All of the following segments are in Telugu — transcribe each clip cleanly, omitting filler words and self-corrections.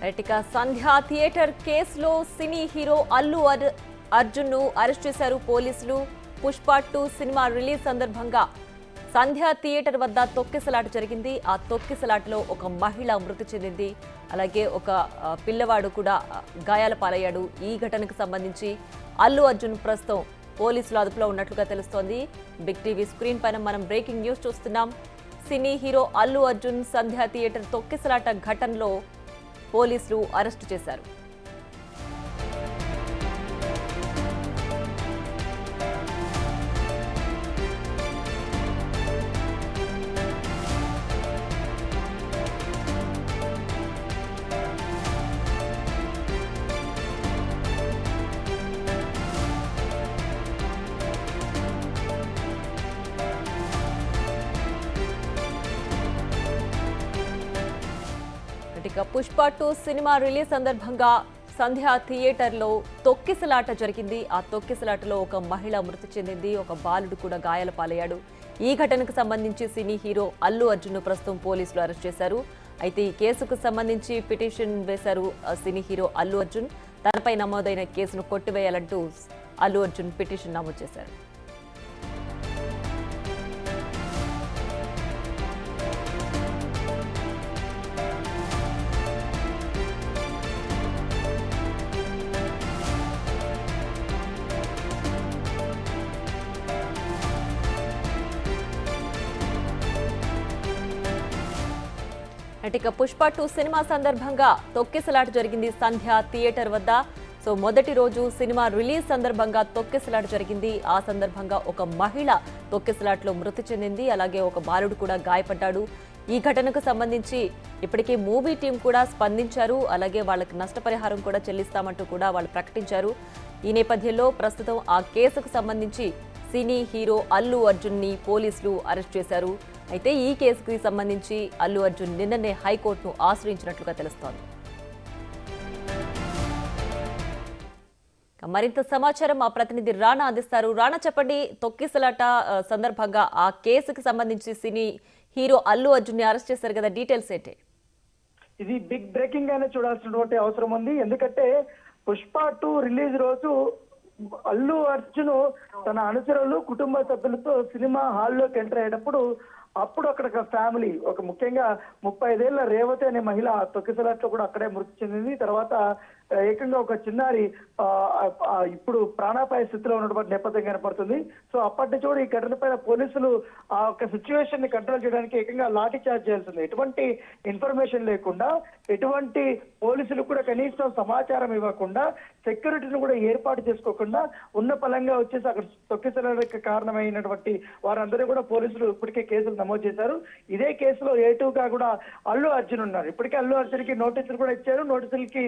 ఇక సంధ్య థియేటర్ కేసులో సినీ హీరో అల్లు అర్జున్ ను అరెస్ట్ చేశారు పోలీసులు. పుష్ప 2 సినిమా రిలీజ్ సందర్భంగా సంధ్య థియేటర్ వద్ద తొక్కిసలాట జరిగింది. ఆ తొక్కిసలాటలో ఒక మహిళ మృతి చెందింది. అలాగే ఒక పిల్లవాడు కూడా గాయాల పాలయ్యాడు. ఈ ఘటనకు సంబంధించి అల్లు అర్జున్ ప్రస్తుతం పోలీసుల అదుపులో ఉన్నట్లుగా తెలుస్తోంది. బిగ్ టీవీ స్క్రీన్ పైన మనం బ్రేకింగ్ న్యూస్ చూస్తున్నాం. సినీ హీరో అల్లు అర్జున్ సంధ్య థియేటర్ తొక్కిసలాట ఘటనలో పోలీసులు అరెస్టు చేశారు. ఇక పుష్ప 2 సినిమా రిలీజ్ సందర్భంగా సంధ్య థియేటర్లో తొక్కిసలాట జరిగింది. ఆ తొక్కిసలాటలో ఒక మహిళ మృతి చెందింది. ఒక బాలుడు కూడా గాయాల పాలయ్యాడు. ఈ ఘటనకు సంబంధించి సినీ హీరో అల్లు అర్జున్ ప్రస్తుతం పోలీసులు అరెస్ట్ చేశారు. అయితే ఈ కేసుకు సంబంధించి పిటిషన్ వేశారు సినీ హీరో అల్లు అర్జున్. తనపై నమోదైన కేసును కొట్టివేయాలంటూ అల్లు అర్జున్ పిటిషన్ నమోదు చేశారు. ఇక పుష్ప 2 సినిమా సందర్భంగా తొక్కిసలాట జరిగింది సంధ్య థియేటర్ వద్ద. సో మొదటి రోజు సినిమా రిలీజ్ సందర్భంగా తొక్కిసలాట జరిగింది. ఆ సందర్భంగా ఒక మహిళ తొక్కిసలాటలో మృతి చెందింది. అలాగే ఒక బాలుడు కూడా గాయపడ్డాడు. ఈ ఘటనకు సంబంధించి ఇప్పటికే మూవీ టీం కూడా స్పందించారు. అలాగే వాళ్ళకి నష్టపరిహారం కూడా చెల్లిస్తామంటూ కూడా వాళ్ళు ప్రకటించారు. ఈ నేపథ్యంలో ప్రస్తుతం ఆ కేసుకు సంబంధించి సినీ హీరో అల్లు అర్జున్ ని పోలీసులు అరెస్ట్ చేశారు. అయితే ఈ కేసుకి సంబంధించి అల్లు అర్జున్ నిన్ననే హైకోర్టును ఆశ్రయించినట్లుగా తెలుస్తోంది. మరింత సమాచారం మా ప్రతినిధి రాణా అందిస్తారు. రాణా, చెప్పండి, తొక్కిసలాట సందర్భంగా ఆ కేసుకు సంబంధించి సినీ హీరో అల్లు అర్జున్ ని అరెస్ట్ చేశారు కదా, డీటెయిల్స్ ఏంటి? ఇది బిగ్ బ్రేకింగ్ గానే చూడాల్సినటువంటి అవసరం ఉంది. ఎందుకంటే పుష్ప 2 రిలీజ్ రోజు అల్లు అర్జున్ తన అనుచరులు కుటుంబ సభ్యులతో సినిమా హాల్లోకి ఎంటర్ అయ్యేటప్పుడు అప్పుడు అక్కడ ఫ్యామిలీ, ఒక ముఖ్యంగా 35 ఏళ్ల రేవతి అనే మహిళ తొక్కిసలాట్లో కూడా అక్కడే మృతి చెందింది. తర్వాత ఏకంగా ఒక చిన్నారి ఇప్పుడు ప్రాణాపాయ స్థితిలో ఉన్నటువంటి నేపథ్యం కనపడుతుంది. సో అప్పటి నుంచి కూడా ఈ ఘటన పైన పోలీసులు ఆ యొక్క సిచ్యువేషన్ ని కంట్రోల్ చేయడానికి ఏకంగా లాఠీ చార్జ్ చేయాల్సింది. ఎటువంటి ఇన్ఫర్మేషన్ లేకుండా, ఎటువంటి పోలీసులు కూడా కనీసం సమాచారం ఇవ్వకుండా, సెక్యూరిటీని కూడా ఏర్పాటు చేసుకోకుండా ఉన్న పలంగా వచ్చేసి అక్కడ తొక్కిసలాటకు కారణమైనటువంటి వారందరూ కూడా పోలీసులు ఇప్పటికే కేసులు నమోదు చేశారు. ఇదే కేసులో A2గా కూడా అల్లు అర్జున్ ఉన్నారు. ఇప్పటికే అల్లు అర్జున్ కి నోటీసులు కూడా ఇచ్చారు. నోటీసులకి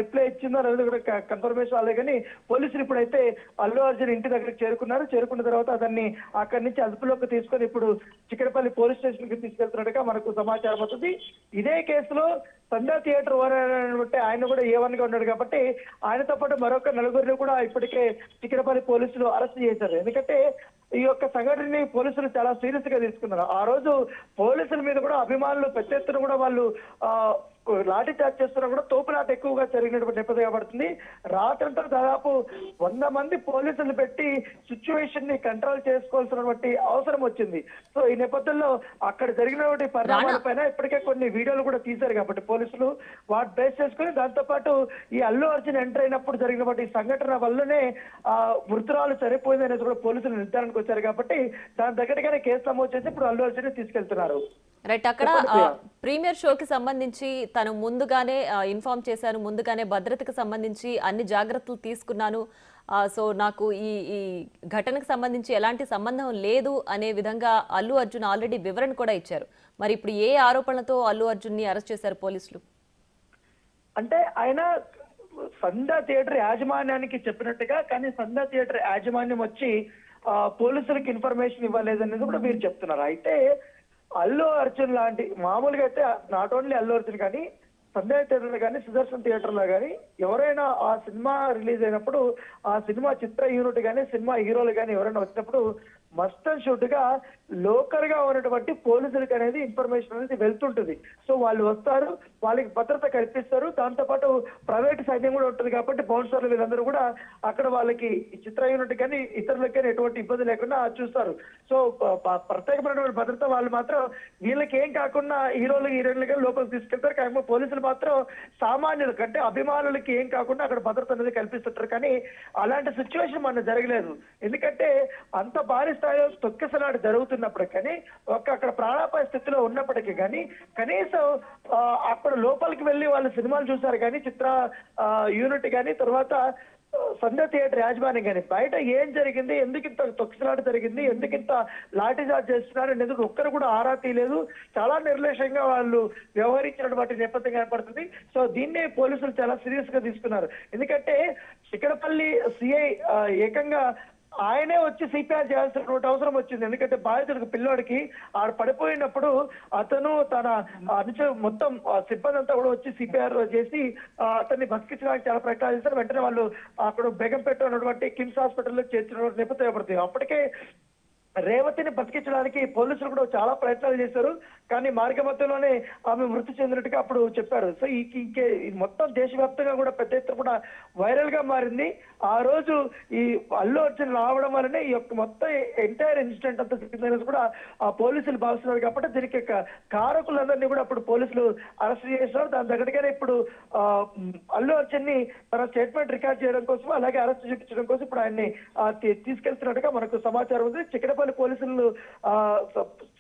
రిప్లై ఇచ్చిందో లేదా కూడా కన్ఫర్మేషన్ అవ్వలే. కానీ పోలీసులు ఇప్పుడైతే అల్లు అర్జున్ ఇంటి దగ్గరికి చేరుకున్నారు. చేరుకున్న తర్వాత అతన్ని అక్కడి నుంచి అదుపులోకి తీసుకొని ఇప్పుడు చిక్కడపల్లి పోలీస్ స్టేషన్ కి తీసుకెళ్తున్నట్టుగా మనకు సమాచారం అవుతుంది. ఇదే కేసులో సంధ్య థియేటర్ ఓనర్ ఆయన కూడా A1 గా ఉన్నాడు కాబట్టి ఆయనతో పాటు మరొక నలుగురిని కూడా ఇప్పటికే చిక్కడపల్లి పోలీసులు అరెస్ట్ చేశారు. ఎందుకంటే ఈ యొక్క సంఘటనని పోలీసులు చాలా సీరియస్ గా తీసుకున్నారు. ఆ రోజు పోలీసుల మీద కూడా అభిమానులు పెద్ద ఎత్తున కూడా వాళ్ళు లాఠీ చార్జ్ చేస్తున్నా కూడా తోపులాట ఎక్కువగా జరిగినటువంటి నేపథ్యం పడుతుంది. రాత్రంతా దాదాపు 100 మంది పోలీసులు పెట్టి సిచ్యువేషన్ ని కంట్రోల్ చేసుకోవాల్సినటువంటి అవసరం వచ్చింది. సో ఈ నేపథ్యంలో అక్కడ జరిగినటువంటి పరిణామాల పైన ఇప్పటికే కొన్ని వీడియోలు కూడా తీశారు కాబట్టి పోలీసులు వాటి బేస్ చేసుకుని, దాంతో పాటు ఈ అల్లు అర్జున్ ఎంటర్ అయినప్పుడు జరిగినటువంటి సంఘటన వల్లనే మృతురాలు చనిపోయింది అనేది కూడా పోలీసులు నిర్ధారణకు వచ్చారు కాబట్టి దాని దగ్గరగానే కేసు నమోదు చేసి ఇప్పుడు అల్లు అర్జున్ తీసుకెళ్తున్నారు. రైట్, అక్కడ ప్రీమియర్ షోకి సంబంధించి తను ముందుగానే ఇన్ఫార్మ్ చేశాను, ముందుగానే భద్రతకు సంబంధించి అన్ని జాగ్రత్తలు తీసుకున్నాను, సో నాకు ఈ ఘటనకు సంబంధించి ఎలాంటి సంబంధం లేదు అనే విధంగా అల్లు అర్జున్ ఆల్రెడీ వివరణ కూడా ఇచ్చారు. మరి ఇప్పుడు ఏ ఆరోపణలతో అల్లు అర్జున్ ని అరెస్ట్ చేశారు పోలీసులు? అంటే ఆయన సంధ్య థియేటర్ యాజమాన్యానికి చెప్పినట్టుగా, కానీ సంధ్య థియేటర్ యాజమాన్యం వచ్చి పోలీసులకు ఇన్ఫర్మేషన్ ఇవ్వలేదనేది కూడా మీరు చెప్తున్నారు. అయితే అల్లు అర్జున్ లాంటి మామూలుగా అయితే నాట్ ఓన్లీ అల్లు అర్జున్ కానీ సంధ్య థియేటర్లో కానీ సుదర్శన్ థియేటర్లో కానీ ఎవరైనా ఆ సినిమా రిలీజ్ అయినప్పుడు ఆ సినిమా చిత్ర యూనిట్ కానీ సినిమా హీరోలు కానీ ఎవరైనా వచ్చినప్పుడు మస్ట్ అండ్ షుడ్ గా లోకల్ గా ఉన్నటువంటి పోలీసులకు అనేది ఇన్ఫర్మేషన్ అనేది వెళ్తుంటుంది. సో వాళ్ళు వస్తారు, వాళ్ళకి భద్రత కల్పిస్తారు. దాంతో పాటు ప్రైవేట్ సైన్యం కూడా ఉంటుంది కాబట్టి బౌన్సర్లు వీళ్ళందరూ కూడా అక్కడ వాళ్ళకి చిత్ర యూనిట్ కానీ ఇతరులకి కానీ ఎటువంటి ఇబ్బంది లేకుండా చూస్తారు. సో ప్రత్యేకమైనటువంటి భద్రత వాళ్ళు మాత్రం వీళ్ళకి ఏం కాకుండా హీరోయిన్లు కానీ లోపలికి తీసుకెళ్తారు. కానీ పోలీసులు మాత్రం సామాన్యులు కంటే అభిమానులకి ఏం కాకుండా అక్కడ భద్రత అనేది కల్పిస్తుంటారు. కానీ అలాంటి సిచ్యువేషన్ మన జరగలేదు. ఎందుకంటే అంత భారీ స్థాయిలో తొక్కిసలాట జరుగుతున్నప్పుడు కానీ అక్కడ ప్రాణాపాయ స్థితిలో ఉన్నప్పటికీ కానీ కనీసం అక్కడ లోపలికి వెళ్ళి వాళ్ళు సినిమాలు చూసారు కానీ చిత్ర యూనిట్ కానీ తర్వాత సంధ్య థియేటర్ యాజమాన్యం కానీ బయట ఏం జరిగింది, ఎందుకు ఇంత తొక్కిసలాట జరిగింది, ఎందుకు ఇంత లాఠీచార్జ్ చేస్తున్నారు ఎందుకు ఒక్కరు కూడా ఆరా తీయలేదు. చాలా నిర్లక్ష్యంగా వాళ్ళు వ్యవహరించినటువంటి నేపథ్యం కనపడుతుంది. సో దీన్నే పోలీసులు చాలా సీరియస్ గా తీసుకున్నారు. ఎందుకంటే చిక్కడపల్లి సిఐ ఏకంగా ఆయనే వచ్చి సిపిఆర్ చేయాల్సినటువంటి అవసరం వచ్చింది. ఎందుకంటే బాధితుడికి పిల్లోడికి ఆడ పడిపోయినప్పుడు అతను తన మొత్తం సిబ్బంది అంతా కూడా వచ్చి సిపిఆర్ చేసి అతన్ని బతికించడానికి చాలా ప్రయత్నాలు చేశారు. వెంటనే వాళ్ళు అక్కడ బేగంపేట ఉన్నటువంటి కిమ్స్ హాస్పిటల్లో చేర్చినటువంటి నేపథ్యం పడుతుంది. అప్పటికే రేవతిని బతికించడానికి పోలీసులు కూడా చాలా ప్రయత్నాలు చేశారు. కానీ మార్గ మధ్యలోనే ఆమె మృతి చెందినట్టుగా అప్పుడు చెప్పారు. సో ఈ మొత్తం దేశవ్యాప్తంగా కూడా పెద్ద ఎత్తున కూడా వైరల్ గా మారింది. ఆ రోజు ఈ అల్లు అర్జున్ రావడం వల్లనే ఈ యొక్క మొత్తం ఎంటైర్ ఇన్సిడెంట్ అంతా జరిగిందనేది కూడా ఆ పోలీసులు భావిస్తున్నారు. కాబట్టి దీనికి కారకులందరినీ కూడా అప్పుడు పోలీసులు అరెస్ట్ చేస్తున్నారు. దాని దగ్గరగానే ఇప్పుడు అల్లు అర్జున్ ని తన స్టేట్మెంట్ రికార్డ్ చేయడం కోసం అలాగే అరెస్ట్ చూపించడం కోసం ఇప్పుడు ఆయన్ని తీసుకెళ్తున్నట్టుగా మనకు సమాచారం ఉంది. చిక్కడపల్లి పోలీసులు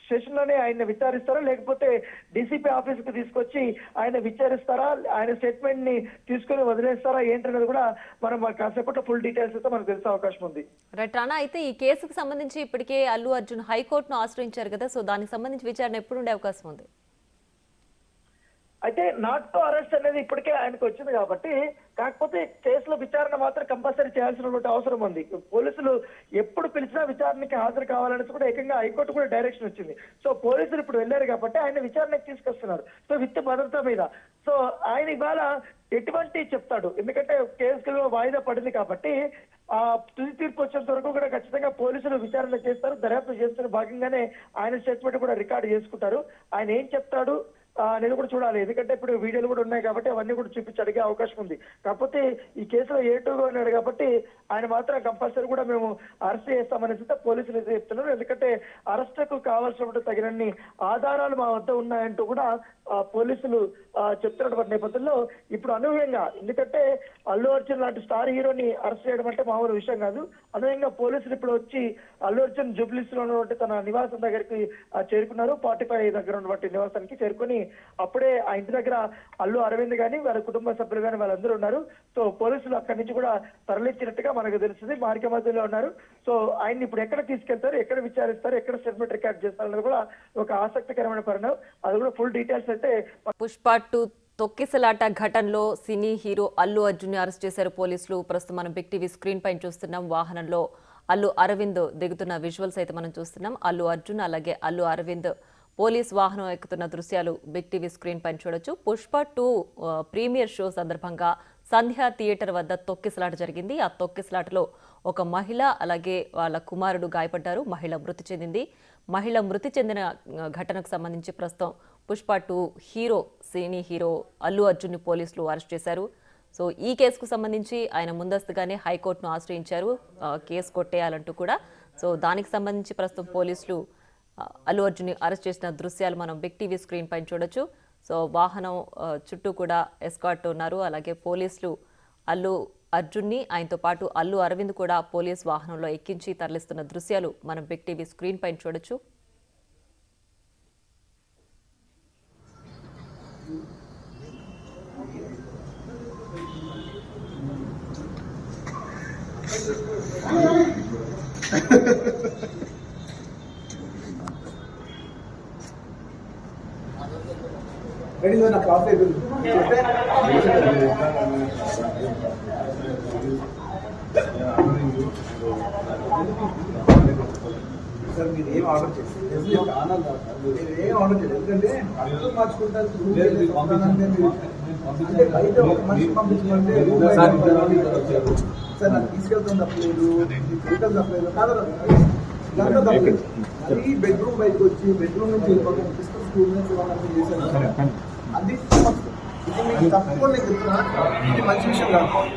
స్టేషన్ లోనే ఆయన విచారిస్తారా లేకపోతే డీసీపీ ఆఫీస్ కు తీసుకొచ్చి ఆయన విచారిస్తారా, ఆయన స్టేట్మెంట్ ని తీసుకుని వదిలేస్తారా ఏంటనేది కూడా మనం కాసేపట్లో ఫుల్ డీటెయిల్స్ అయితే మనకు తెలిసే అవకాశం ఉంది. రైట్ రానా, అయితే ఈ కేసుకు సంబంధించి ఇప్పటికే అల్లు అర్జున్ హైకోర్టును ఆశ్రయించారు కదా, సో దానికి సంబంధించి విచారణ ఎప్పుడు ఉండే అవకాశం ఉంది? అయితే నాట్ టు అరెస్ట్ అనేది ఇప్పటికే ఆయనకు వచ్చింది కాబట్టి, కాకపోతే కేసులో విచారణ మాత్రం కంపల్సరీ చేయాల్సినటువంటి అవసరం ఉంది. పోలీసులు ఎప్పుడు పిలిచినా విచారణకి హాజరు కావాలనేసి కూడా ఏకంగా హైకోర్టు కూడా డైరెక్షన్ వచ్చింది. సో పోలీసులు ఇప్పుడు వెళ్ళారు కాబట్టి ఆయన విచారణకు తీసుకొస్తున్నారు. సో విత్ భద్రత మీద. సో ఆయన ఇవాళ ఎటువంటి చెప్తాడు, ఎందుకంటే కేసులో వాయిదా పడింది కాబట్టి ఆ తుది తీర్పు వచ్చేంత వరకు కూడా ఖచ్చితంగా పోలీసులు విచారణ చేస్తారు. దర్యాప్తు చేస్తున్న భాగంగానే ఆయన స్టేట్మెంట్ కూడా రికార్డు చేసుకుంటారు. ఆయన ఏం చెప్తాడు అనేది కూడా చూడాలి. ఎందుకంటే ఇప్పుడు వీడియోలు కూడా ఉన్నాయి కాబట్టి అవన్నీ కూడా చూపించి అడిగే అవకాశం ఉంది. కాకపోతే ఈ కేసులో ఏటుగా ఉన్నాడు కాబట్టి ఆయన మాత్రం కంపల్సరీ కూడా మేము అరెస్ట్ చేస్తామనేసి పోలీసులు అయితే చెప్తున్నారు. ఎందుకంటే అరెస్టుకు కావాల్సినటువంటి తగినన్ని ఆధారాలు మా వద్ద ఉన్నాయంటూ కూడా పోలీసులు చెప్తున్నటువంటి నేపథ్యంలో ఇప్పుడు అనూహ్యంగా, ఎందుకంటే అల్లు అర్జున్ లాంటి స్టార్ హీరోని అరెస్ట్ చేయడం అంటే మామూలు విషయం కాదు. అనూహ్యంగా పోలీసులు ఇప్పుడు వచ్చి అల్లు అర్జున్ జూబ్లీస్ లో ఉన్నటువంటి తన నివాసం దగ్గరికి చేరుకున్నారు. 45 దగ్గర ఉన్నటువంటి నివాసానికి చేరుకుని అప్పుడే ఆ ఇంటి దగ్గర అల్లు అరవింద్ గాని వాళ్ళ కుటుంబ సభ్యులు గాని వాళ్ళందరూ ఉన్నారు. సో పోలీసులు అక్కడి నుంచి కూడా తరలించినట్టుగా మనకు తెలుస్తుంది. మార్గ మధ్యలో ఉన్నారు. సో ఆయన్ని ఇప్పుడు ఎక్కడ తీసుకెళ్తారు, ఎక్కడ విచారిస్తారు, ఎక్కడ స్టేట్మెంట్ రికార్డ్ చేస్తారు అనేది కూడా ఒక ఆసక్తికరమైన పరిణామం. అది కూడా ఫుల్ డీటెయిల్స్ అయితే పుష్ప 2 తొక్కిసలాట ఘటనలో సినీ హీరో అల్లు అర్జున్ ని అరెస్ట్ చేశారు పోలీసులు. ప్రస్తుతం మనం బిగ్ టీవీ స్క్రీన్ పైన చూస్తున్నాం. వాహనంలో అల్లు అరవింద్ దిగుతున్న విజువల్స్ అయితే మనం చూస్తున్నాం. అల్లు అర్జున్ అలాగే అల్లు అరవింద్ పోలీస్ వాహనం ఎక్కుతున్న దృశ్యాలు బిగ్ టీవీ స్క్రీన్ పైన చూడొచ్చు. పుష్ప 2 ప్రీమియర్ షో సందర్భంగా సంధ్య థియేటర్ వద్ద తొక్కిసలాట జరిగింది. ఆ తొక్కిసలాటలో ఒక మహిళ అలాగే వాళ్ళ కుమారుడు గాయపడ్డారు. మహిళ మృతి చెందింది. మహిళ మృతి చెందిన ఘటనకు సంబంధించి ప్రస్తుతం పుష్ప 2 సినీ హీరో అల్లు అర్జున్ ని పోలీసులు అరెస్ట్ చేశారు. సో ఈ కేసుకు సంబంధించి ఆయన ముందస్తుగానే హైకోర్టును ఆశ్రయించారు కేసు కొట్టేయాలంటూ కూడా. సో దానికి సంబంధించి ప్రస్తుతం పోలీసులు అల్లు అర్జున్ ని అరెస్ట్ చేసిన దృశ్యాలు మనం బిగ్ టీవీ స్క్రీన్ పైన చూడొచ్చు. సో వాహనం చుట్టూ కూడా ఎస్కార్ట్ ఉన్నారు. అలాగే పోలీసులు అల్లు అర్జున్ ని ఆయనతో పాటు అల్లు అరవింద్ కూడా పోలీస్ వాహనంలో ఎక్కించి తరలిస్తున్న దృశ్యాలు మనం బిగ్ టీవీ స్క్రీన్ పైన చూడొచ్చు. నా కాఫీ సార్ మీరు ఏం ఆర్డర్ చేస్తారు? మీరు ఏం ఆర్డర్ చేయలేదు. ఎందుకంటే అర్థం మార్చుకుంటారు. అంటే బయట ఒక మనిషి పంపించుకుంటే సార్ నాకు తీసుకెళ్తాం తప్పలేదు, ఫోటోలు తప్పలేదు కాదు. అది బెడ్రూమ్ బయటకు వచ్చి బెడ్రూమ్ నుంచి వెళ్ళిపోతాం సిస్టర్ స్కూల్ నుంచి వాళ్ళని చేశాను అది ఇది మీకు తప్పకుండా నేను చెప్తున్నా ఇది మంచి విషయం కాదు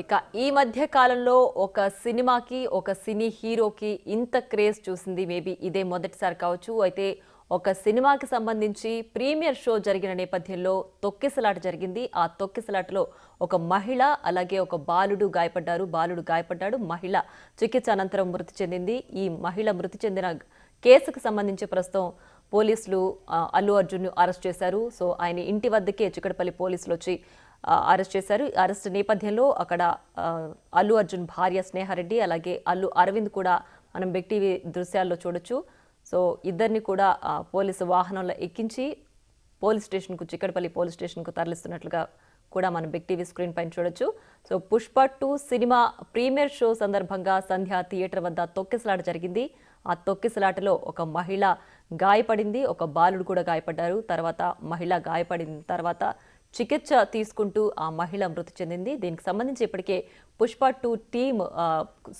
ఇక ఈ మధ్య కాలంలో ఒక సినిమాకి ఒక సినీ హీరోకి ఇంత క్రేజ్ చూసింది మేబీ ఇదే మొదటిసారి కావచ్చు. అయితే ఒక సినిమాకి సంబంధించి ప్రీమియర్ షో జరిగిన నేపథ్యంలో తొక్కిసలాట జరిగింది. ఆ తొక్కిసలాటలో ఒక మహిళ అలాగే ఒక బాలుడు గాయపడ్డాడు. మహిళ చికిత్స అనంతరం మృతి చెందింది. ఈ మహిళ మృతి చెందిన కేసుకు సంబంధించి ప్రస్తుతం పోలీసులు అల్లు అర్జున్ను అరెస్ట్ చేశారు. సో ఆయన ఇంటి వద్దకే చిక్కడపల్లి పోలీసులు వచ్చి అరెస్ట్ చేశారు. అరెస్ట్ నేపథ్యంలో అక్కడ అల్లు అర్జున్ భార్య స్నేహారెడ్డి అలాగే అల్లు అరవింద్ కూడా మనం బిగ్ టీవీ దృశ్యాల్లో చూడొచ్చు. సో ఇద్దరిని కూడా పోలీసు వాహనంలో ఎక్కించి చిక్కడపల్లి పోలీస్ స్టేషన్కు తరలిస్తున్నట్లుగా కూడా మనం బిగ్ టీవీ స్క్రీన్ పైన చూడొచ్చు. So Pushpa 2 cinema premiere show సందర్భంగా సంధ్య థియేటర్ వద్ద తొక్కిసలాట జరిగింది. ఆ తొక్కిసలాటలో ఒక మహిళ గాయపడింది, ఒక బాలుడు కూడా గాయపడ్డారు. తర్వాత మహిళ గాయపడిన తర్వాత చికిత్స తీసుకుంటూ ఆ మహిళ మృతి చెందింది. దీనికి సంబంధించి ఇప్పటికే పుష్ప 2 టీమ్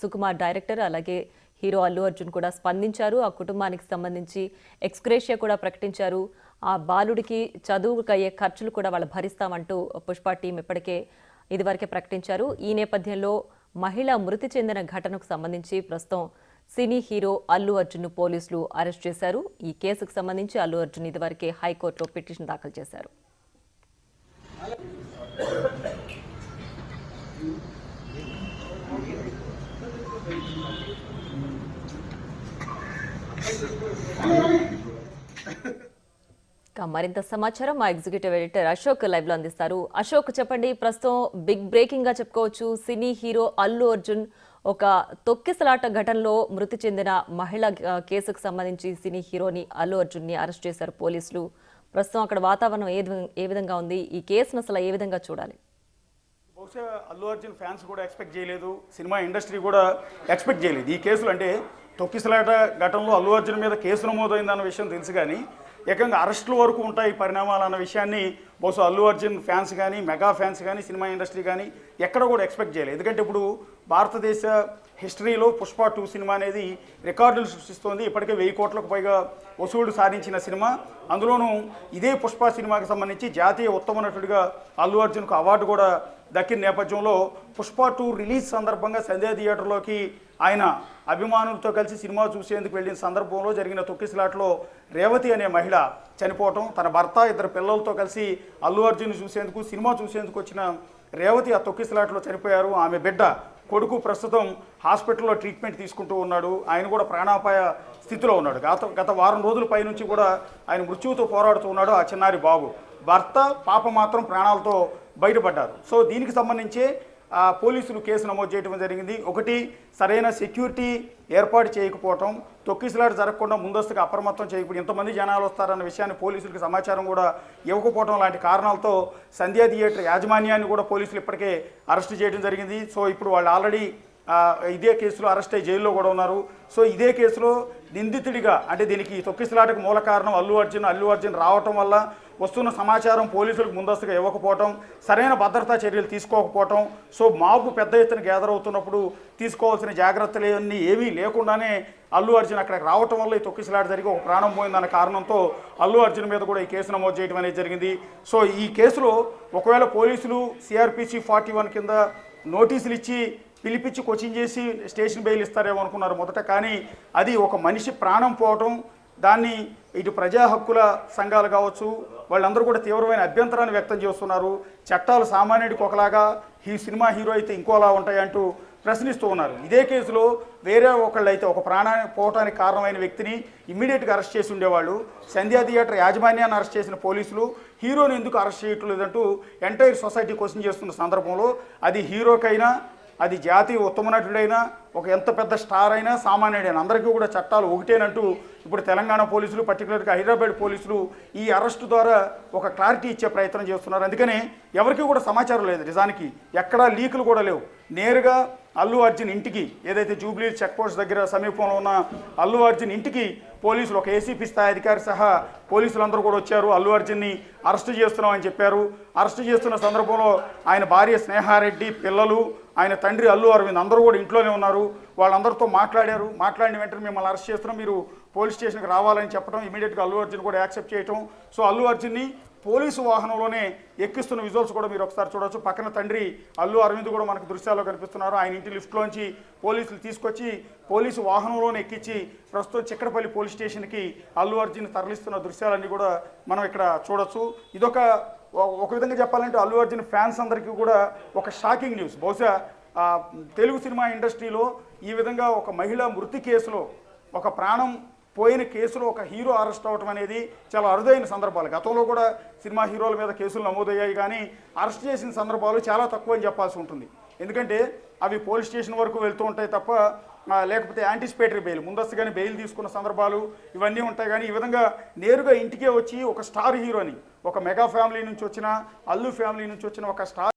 సుకుమార్ డైరెక్టర్ అలాగే హీరో అల్లు అర్జున్ కూడా స్పందించారు. ఆ కుటుంబానికి సంబంధించి ఎక్స్గ్రేషియా కూడా ప్రకటించారు. ఆ బాలుడికి చదువుకు అయ్యే ఖర్చులు కూడా వాళ్ళు భరిస్తామంటూ పుష్ప టీం ఇప్పటికే ఇదివరకే ప్రకటించారు. ఈ నేపథ్యంలో మహిళ మృతి చెందిన ఘటనకు సంబంధించి ప్రస్తుతం సినీ హీరో అల్లు అర్జున్ను పోలీసులు అరెస్ట్ చేశారు. ఈ కేసుకు సంబంధించి అల్లు అర్జున్ ఇదివరకే హైకోర్టులో పిటిషన్ దాఖలు చేశారు. మరింత సమాచారం మా ఎగ్జిక్యూటివ్ ఎడిటర్ అశోక్ లైవ్ లో అందిస్తారు. అశోక్ చెప్పండి, ప్రస్తుతం బిగ్ బ్రేకింగ్ గా చెప్పుకోవచ్చు, సినీ హీరో అల్లు అర్జున్ ఒక తొక్కిసలాట ఘటనలో మృతి చెందిన మహిళ కేసుకు సంబంధించి సినీ హీరోని అల్లు అర్జున్ ని అరెస్ట్ చేశారు పోలీసులు. ప్రస్తుతం అక్కడ వాతావరణం ఏ విధంగా ఉంది? ఈ కేసును అసలు ఏ విధంగా చూడాలి? బహుశా అల్లు అర్జున్ ఫ్యాన్స్ కూడా ఎక్స్పెక్ట్ చేయలేదు, సినిమా ఇండస్ట్రీ కూడా ఎక్స్పెక్ట్ చేయలేదు ఈ కేసులు. అంటే తొక్కిసలాట ఘటనలో అల్లు అర్జున్ మీద కేసు నమోదైందన్న విషయం తెలుసు, కానీ ఏకంగా అరెస్టుల వరకు ఉంటాయి పరిణామాలు అన్న విషయాన్ని బహుశా అల్లు అర్జున్ ఫ్యాన్స్ కానీ మెగా ఫ్యాన్స్ కానీ సినిమా ఇండస్ట్రీ కానీ ఎక్కడ కూడా ఎక్స్పెక్ట్ చేయలేదు. ఎందుకంటే ఇప్పుడు భారతదేశ హిస్టరీలో పుష్ప 2 సినిమా అనేది రికార్డులు సృష్టిస్తోంది. ఇప్పటికే 1000 కోట్లకు పైగా వసూళ్లు సాధించిన సినిమా. అందులోనూ ఇదే పుష్ప సినిమాకి సంబంధించి జాతీయ ఉత్తమ నటుడిగా అల్లు అర్జున్కు అవార్డు కూడా దక్కిన నేపథ్యంలో పుష్ప 2 రిలీజ్ సందర్భంగా సంధ్యా థియేటర్లోకి ఆయన అభిమానులతో కలిసి సినిమా చూసేందుకు వెళ్ళిన సందర్భంలో జరిగిన తొక్కిసలాటలో రేవతి అనే మహిళ చనిపోవటం, తన భర్త 2 పిల్లలతో కలిసి అల్లు అర్జున్ సినిమా చూసేందుకు వచ్చిన రేవతి ఆ తొక్కిసలాటలో చనిపోయారు. ఆమె బిడ్డ కొడుకు ప్రస్తుతం హాస్పిటల్లో ట్రీట్మెంట్ తీసుకుంటూ ఉన్నాడు. ఆయన కూడా ప్రాణాపాయ స్థితిలో ఉన్నాడు. గత వారం రోజుల పై నుంచి కూడా ఆయన మృత్యువుతో పోరాడుతూ ఉన్నాడు ఆ చిన్నారి బాబు. భర్త పాప మాత్రం ప్రాణాలతో బయటపడ్డారు. సో దీనికి సంబంధించి పోలీసులు కేసు నమోదు చేయడం జరిగింది. ఒకటి, సరైన సెక్యూరిటీ ఏర్పాటు చేయకపోవటం, తొక్కిసలాట జరగకుండా ముందస్తుగా అప్రమత్తం చేయకపోవడం, ఇంతమంది జనాలు వస్తారన్న విషయాన్ని పోలీసులకు సమాచారం కూడా ఇవ్వకపోవడం లాంటి కారణాలతో సంధ్యా థియేటర్ యాజమాన్యాన్ని కూడా పోలీసులు ఇప్పటికే అరెస్ట్ చేయడం జరిగింది. సో ఇప్పుడు వాళ్ళు ఆల్రెడీ ఇదే కేసులో అరెస్ట్ అయ్యి జైల్లో కూడా ఉన్నారు. సో ఇదే కేసులో నిందితుడిగా, అంటే దీనికి తొక్కిసలాటకు మూల కారణం అల్లు అర్జున్ రావటం వల్ల వస్తున్న సమాచారం పోలీసులకు ముందస్తుగా ఇవ్వకపోవటం, సరైన భద్రతా చర్యలు తీసుకోకపోవటం, సో మాబు పెద్ద ఎత్తున గ్యాదర్ అవుతున్నప్పుడు తీసుకోవాల్సిన జాగ్రత్తలు ఏమీ లేకుండానే అల్లు అర్జున్ అక్కడికి రావటం వల్ల ఈ తొక్కిసలాట జరిగి ఒక ప్రాణం పోయిందన్న కారణంతో అల్లు అర్జున్ మీద కూడా ఈ కేసు నమోదు చేయడం అనేది జరిగింది. సో ఈ కేసులో ఒకవేళ పోలీసులు CRPC 41 కింద నోటీసులు ఇచ్చి పిలిపించి కోచింగ్ చేసి స్టేషన్ బెయిల్ ఇస్తారేమో అనుకున్నారు మొదట, కానీ అది ఒక మనిషి ప్రాణం పోవటం, దాన్ని ఇటు ప్రజా హక్కుల సంఘాలు కావచ్చు వాళ్ళందరూ కూడా తీవ్రమైన అభ్యంతరాన్ని వ్యక్తం చేస్తున్నారు. చట్టాలు సామాన్యుడికి ఒకలాగా, ఈ సినిమా హీరో అయితే ఇంకోలా ఉంటాయంటూ ప్రశ్నిస్తూ ఉన్నారు. ఇదే కేసులో వేరే ఒకళ్ళు అయితే ఒక ప్రాణాన్ని పోవటానికి కారణమైన వ్యక్తిని ఇమ్మీడియట్గా అరెస్ట్ చేసి ఉండేవాళ్ళు. సంధ్యా థియేటర్ యాజమాన్యాన్ని అరెస్ట్ చేసిన పోలీసులు హీరోని ఎందుకు అరెస్ట్ చేయట్లేదంటూ ఎంటైర్ సొసైటీ క్వశ్చన్ చేస్తున్న సందర్భంలో అది హీరోకైనా, అది జాతీయ ఉత్తమ నటుడైనా, ఒక ఎంత పెద్ద స్టార్ అయినా, సామాన్యుడైనా అందరికీ కూడా చట్టాలు ఒకటేనంటూ ఇప్పుడు తెలంగాణ పోలీసులు, పర్టికులర్గా హైదరాబాద్ పోలీసులు ఈ అరెస్టు ద్వారా ఒక క్లారిటీ ఇచ్చే ప్రయత్నం చేస్తున్నారు. అందుకనే ఎవరికి కూడా సమాచారం లేదు, నిజానికి ఎక్కడా లీకులు కూడా లేవు. నేరుగా అల్లు అర్జున్ ఇంటికి, ఏదైతే జూబ్లీ చెక్ పోస్ట్ దగ్గర సమీపంలో ఉన్న అల్లు అర్జున్ ఇంటికి పోలీసులు, ఒక ఏసీపీ స్థాయి అధికారి సహా పోలీసులందరూ కూడా వచ్చారు. అల్లు అర్జున్ని అరెస్టు చేస్తున్నామని చెప్పారు. అరెస్టు చేస్తున్న సందర్భంలో ఆయన భార్య స్నేహారెడ్డి, పిల్లలు, ఆయన తండ్రి అల్లు అరవింద్ అందరూ కూడా ఇంట్లోనే ఉన్నారు. వాళ్ళందరితో మాట్లాడారు. మాట్లాడిన వెంటనే మిమ్మల్ని అరెస్ట్ చేస్తున్నాం, మీరు పోలీస్ స్టేషన్కి రావాలని చెప్పడం, ఇమీడియట్గా అల్లు అర్జున్ కూడా యాక్సెప్ట్ చేయటం. సో అల్లు అర్జున్ని పోలీసు వాహనంలోనే ఎక్కిస్తున్న విజువల్స్ కూడా మీరు ఒకసారి చూడవచ్చు. పక్కన తండ్రి అల్లు అరవింద్ కూడా మనకు దృశ్యాల్లో కనిపిస్తున్నారు. ఆయన ఇంటి లిఫ్ట్లోంచి పోలీసులు తీసుకొచ్చి పోలీసు వాహనంలోనే ఎక్కించి ప్రస్తుతం చిక్కడపల్లి పోలీస్ స్టేషన్కి అల్లు అర్జున్ తరలిస్తున్న దృశ్యాలన్నీ కూడా మనం ఇక్కడ చూడొచ్చు. ఇదొక విధంగా చెప్పాలంటే అల్లు అర్జున్ ఫ్యాన్స్ అందరికీ కూడా ఒక షాకింగ్ న్యూస్. బహుశా తెలుగు సినిమా ఇండస్ట్రీలో ఈ విధంగా ఒక మహిళ మృతి కేసులో, ఒక ప్రాణం పోయిన కేసులో ఒక హీరో అరెస్ట్ అవ్వటం అనేది చాలా అరుదైన సందర్భాలు. గతంలో కూడా సినిమా హీరోల మీద కేసులు నమోదయ్యాయి, కానీ అరెస్ట్ చేసిన సందర్భాలు చాలా తక్కువ అని చెప్పాల్సి ఉంటుంది. ఎందుకంటే అవి పోలీస్ స్టేషన్ వరకు వెళ్తూ ఉంటాయి తప్ప, లేకపోతే యాంటిసిపేటరీ బెయిల్, ముందస్తుగానే బెయిల్ తీసుకున్న సందర్భాలు ఇవన్నీ ఉంటాయి. కానీ ఈ విధంగా నేరుగా ఇంటికే వచ్చి ఒక స్టార్ హీరోని, ఒక మెగా ఫ్యామిలీ నుంచి వచ్చిన, అల్లు ఫ్యామిలీ నుంచి వచ్చిన ఒక స్టార్